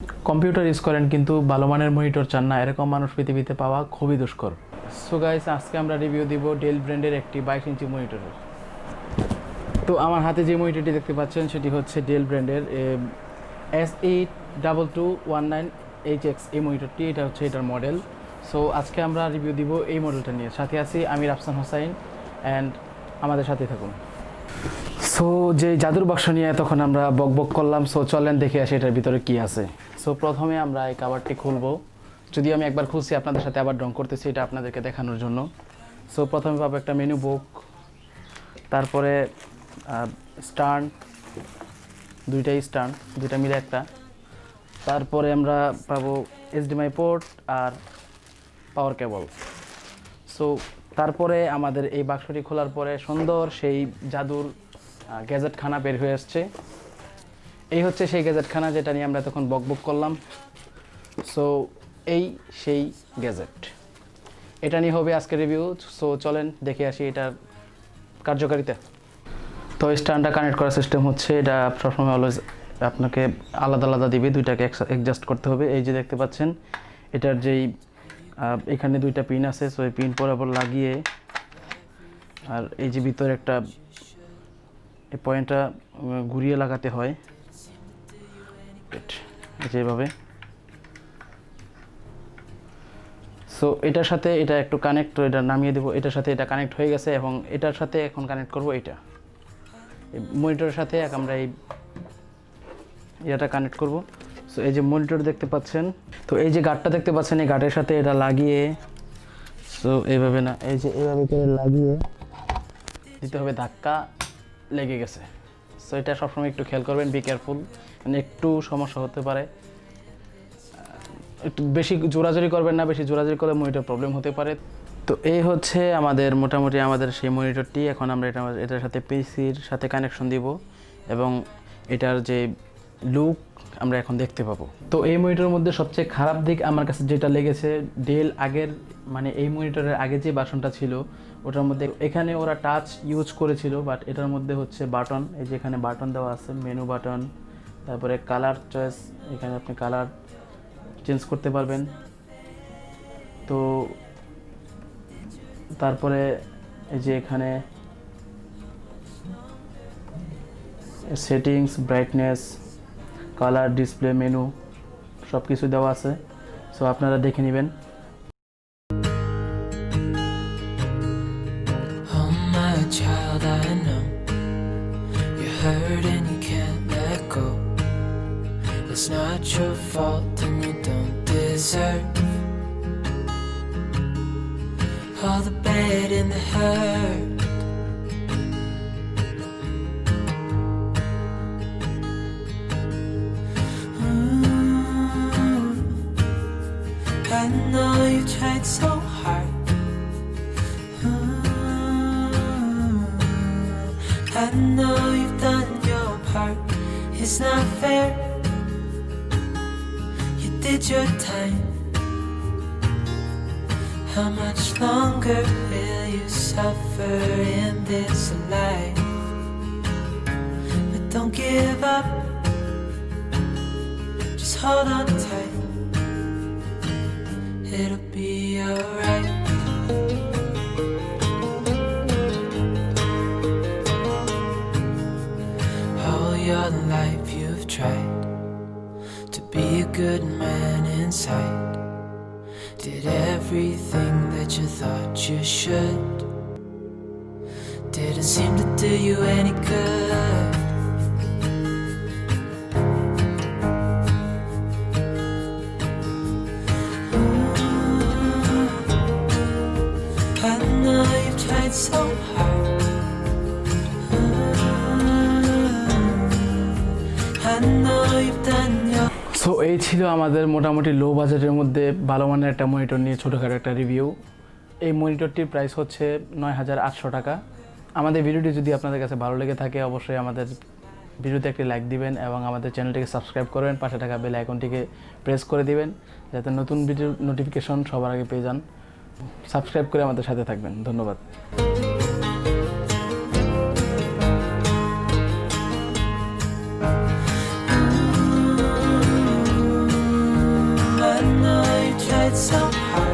Computer use করেন কিন্তু ভালো মানের মনিটর চান না, এরকম মানুষ পৃথিবীতে পাওয়া খুবই দুষ্কর। সো গাইস, আজকে আমরা রিভিউ দিব ডেল ব্র্যান্ডের একটি 22 ইঞ্চি মনিটরের। তো আমার হাতে যে মনিটরটি দেখতে পাচ্ছেন সেটি হচ্ছে ডেল ব্র্যান্ডের SE2219HX এই মনিটরটি, এটা হচ্ছে এটার মডেল। সো আজকে আমরা রিভিউ দিব এই মডেলটা নিয়ে। সাথে আছি আমি রাফসান হোসাইন, অ্যান্ড আমাদের সাথে থাকুন। সো যে জাদুর বাক্স নিয়ে তখন আমরা বক করলাম, সো চলেন দেখে আসি এটার ভিতরে কি আছে। সো প্রথমে আমরা এই কাভারটি খুলবো, যদি আমি একবার খুলছি আপনাদের সাথে আবার ড্রং করতেছি এটা আপনাদেরকে দেখানোর জন্য। সো প্রথমে পাবো একটা মেনু বুক, তারপরে স্ট্যান্ড, দুইটাই স্ট্যান্ড, দুইটা মিলে একটা। তারপরে আমরা পাবো HDMI পোর্ট আর পাওয়ার কেবল। সো তারপরে আমাদের এই বাক্সটি খোলার পরে সুন্দর সেই জাদুর গ্যাজেটখানা বের হয়ে আসছে। এই হচ্ছে সেই গ্যাজেটখানা যেটা নিয়ে আমরা তখন বক করলাম। সো এই সেই গ্যাজেট, এটা নিয়ে হবে আজকে রিভিউ। সো চলেন দেখে আসি এটার কার্যকারিতা। তো স্ট্যান্ডটা কানেক্ট করার সিস্টেম হচ্ছে, এটা সবসময় অলওয়েজ আপনাকে আলাদা আলাদা দিবে, দুইটাকে অ্যাডজাস্ট করতে হবে। এই যে দেখতে পাচ্ছেন এটার যেই এখানে দুইটা পিন আছে, সো এই পিন বরাবর লাগিয়ে, আর এই যে ভিতরে একটা এই পয়েন্টটা ঘুরিয়ে লাগাতে হয় যেভাবে। সো এটার সাথে এটা একটু কানেক্ট, এটা নামিয়ে দেবো, এটার সাথে এটা কানেক্ট হয়ে গেছে এবং এটার সাথে এখন কানেক্ট করব এটা মনিটরের সাথে। আমরা এটা কানেক্ট করব। সো এই যে মনিটর দেখতে পাচ্ছেন, তো এই যে গার্ডটা দেখতে পাচ্ছেন, এই গার্ডের সাথে এটা লাগিয়ে, সো এইভাবে না, এই যে এইভাবে করে লাগিয়ে দিতে হবে, ধাক্কা লেগে গেছে। সো এটা সবসময় একটু খেয়াল করবেন, বি কেয়ারফুল, মানে একটু সমস্যা হতে পারে। একটু বেশি জোরাজোরি করবেন না, বেশি জোরাজোরি করলে মনিটর প্রবলেম হতে পারে। তো এই হচ্ছে আমাদের মোটামুটি আমাদের সেই মনিটরটি। এখন আমরা এটার সাথে পিসির সাথে কানেকশন দিব এবং এটার যে লুক আমরা এখন দেখতে পাবো। তো এই মনিটরের মধ্যে সবচেয়ে খারাপ দিক আমার কাছে যেটা লেগেছে, ডেল আগের মানে এই মনিটরের আগে যে ভার্সনটা ছিল ওটার মধ্যে এখানে ওরা টাচ ইউজ করেছিল, বাট এটার মধ্যে হচ্ছে বাটন, এই যে এখানে বাটন দেওয়া আছে, মেনু বাটন, তারপরে কালার চয়েস, এখানে আপনি কালার চেঞ্জ করতে পারবেন। তো তারপরে এই যে এখানে settings, brightness, colour, display, menu সব কিছু দেওয়া আছে। সো আপনারা দেখে নেবেন। It's not your fault and you don't deserve all the bad and the hurt. I know you tried so hard. I know you've done your part. It's not fair. Did your time. How much longer will you suffer in this life? But don't give up, just hold on tight. It'll be alright. All your life you've tried to be a good man inside, did everything that you thought you should, didn't seem to do you any good. I know you've tried so hard. I know you've done your. So এই ছিল আমাদের মোটামুটি লো বাজেটের মধ্যে ভালো মানের একটা monitor নিয়ে ছোটোখাটো একটা রিভিউ। এই মনিটরটির প্রাইস হচ্ছে ৯,৮০০ টাকা। আমাদের ভিডিওটি যদি আপনাদের কাছে ভালো লেগে থাকে অবশ্যই আমাদের ভিডিওতে একটি লাইক দিবেন এবং আমাদের চ্যানেলটিকে সাবস্ক্রাইব করবেন, পাশে থাকা বেল আইকনটিকে প্রেস করে দিবেন যাতে নতুন ভিডিওর নোটিফিকেশন সবার আগে পেয়ে যান। সাবস্ক্রাইব করে আমাদের সাথে থাকবেন। ধন্যবাদ। so hard.